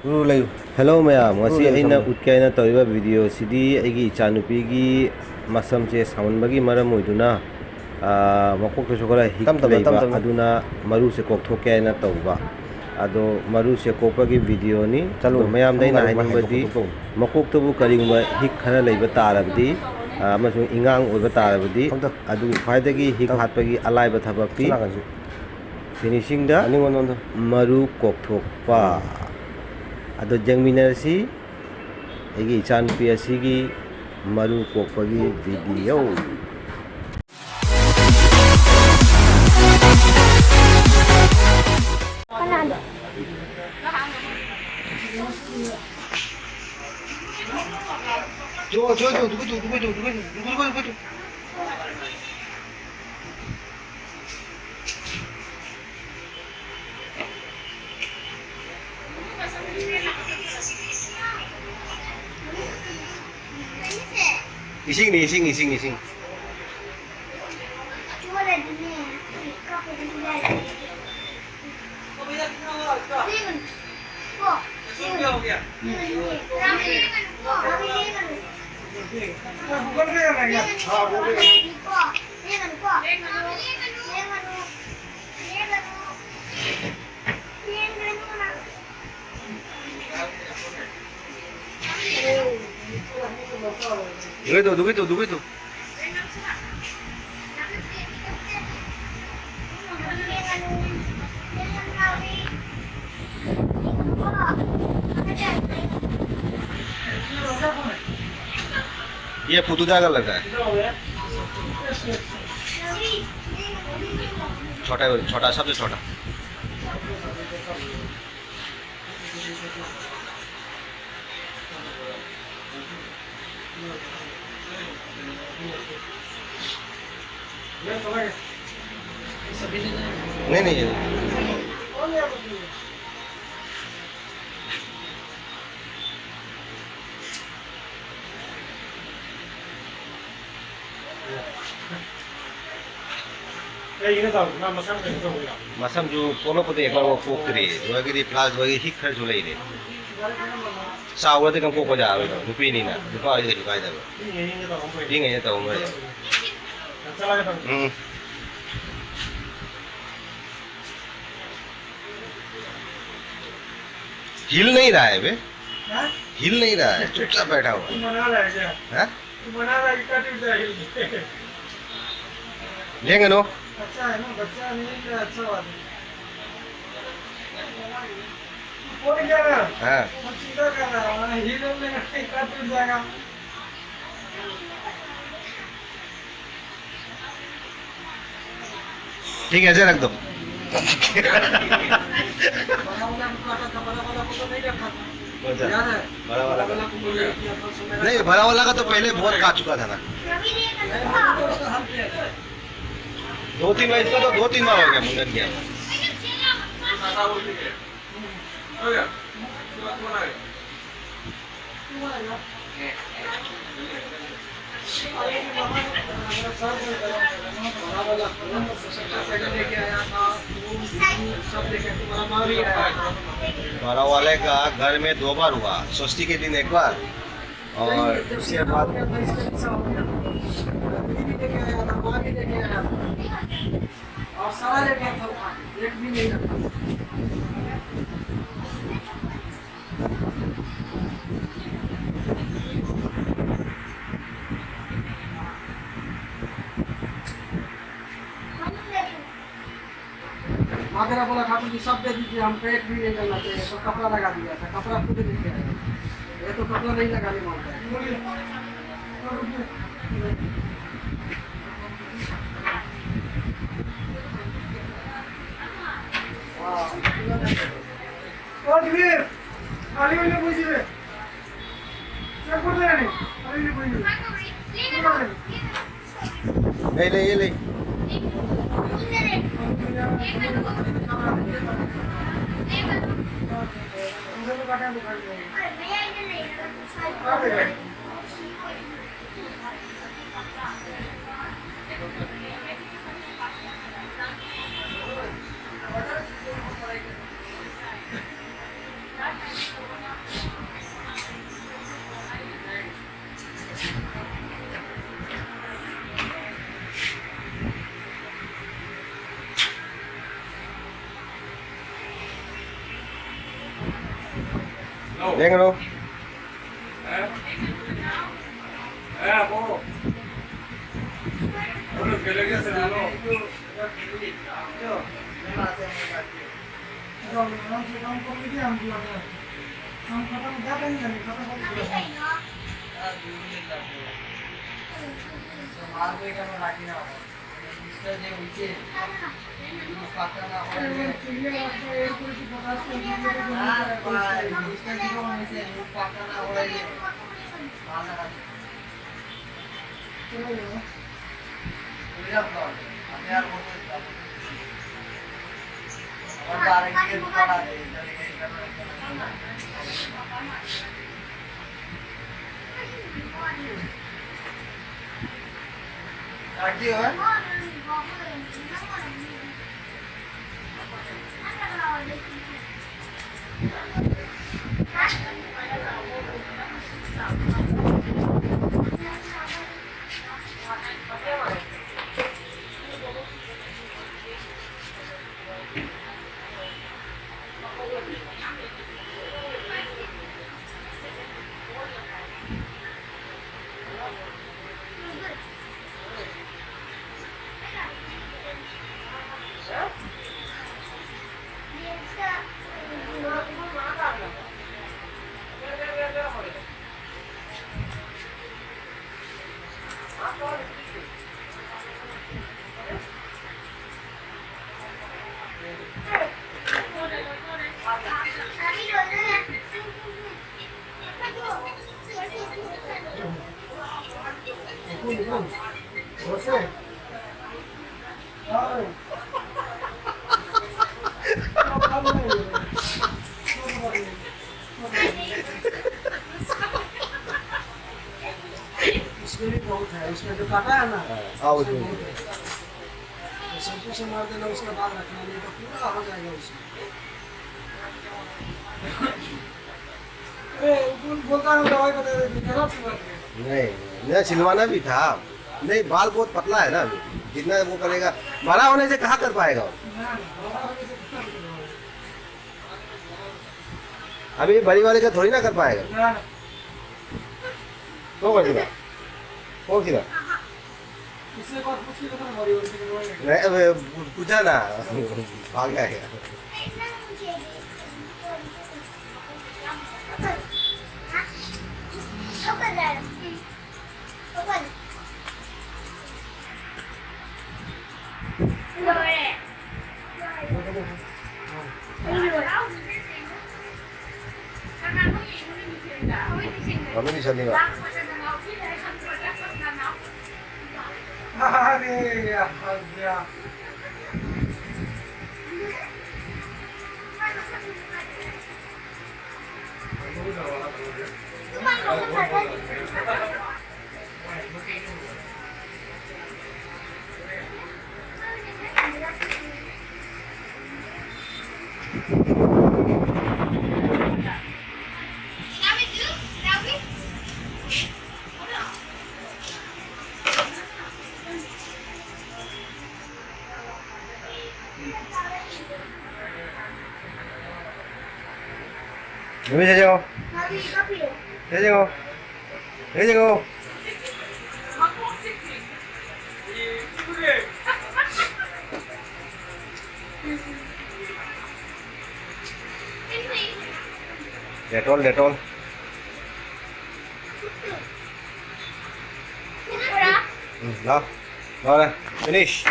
Hello ma'am ngasi aina utkaina tawriba video sidi aigi chanupigi masam se saunbagi maram oiduna makok to chokora hikleiba aduna maru se kokthok kaina tawba ado maru se kokpagi video ni chalo mayam dai na hainibadi makok to bu karingba hik khara leiba tarabdi amasung ingang oiba tarabdi adu khwaidagi hik hatpagi alaiba thabakti finishing da maru kokthokpa ado jangminarsi egi chanpi asigi maru kokpagi video Ising. Duga itu. ये फुदू जागा लगा है छोटा सबसे छोटा नहीं masam ju pono pote ekbar wo pokri doagiri plus doagi hikhar julai ne sawa de kam ko ko jawe nupi ni na nupa ai de kai da ding ai ta umre हिल नहीं रहा है बे हिल नहीं रहा है चुपचाप बैठा हुआ है लेंगे नो अच्छा है ना बच्चा नहीं है अच्छा बात है कोई क्या कर हां चिंता कर रहा है हिल नहीं रहा टूट जाएगा ठीक है ऐसे रख दो बड़ा वाला नहीं बड़ा वाला का तो पहले बहुत खा चुका था ना 2-3 बार इसका तो 2-3 बार हो गया मुंडन किया बड़ा वाले का घर में 2 बार हुआ षष्ठी के दिन 1 बार और उसके बाद और सारा लेके था एक भी नहीं रखा माधेरा बोला ठाकुर जी सब दे दीजिए हमको एक भी नहीं करना चाहिए तो कपड़ा लगा दिया था कपड़ा खुद दीजिए ये तो कपड़ा नहीं लगाने मानता नहीं ले Đen đâu? इसमें भी बहुत है, इसमें जो काटा है ना उसमें शैम्पू से मार देना, उसका बाद रखना नहीं तो पूरा हो जाएगा उसमें। बोलता हूँ दवाई बता दे, नहीं मेरा छिलवाना भी था। नहीं बाल बहुत पतला है ना अभी, जितना वो करेगा बड़ा होने से कहाँ कर पाएगा अभी बड़ी वाले का थोड़ी ना कर पाएगा। तो कर दिया कौन सी नहीं अब पूछा ना भाग गया हमें नहीं चलेगा। अरे यार Nupi saya jauh. Saya jauh. Saya jauh. Detol, detol. Lah, lah, finish.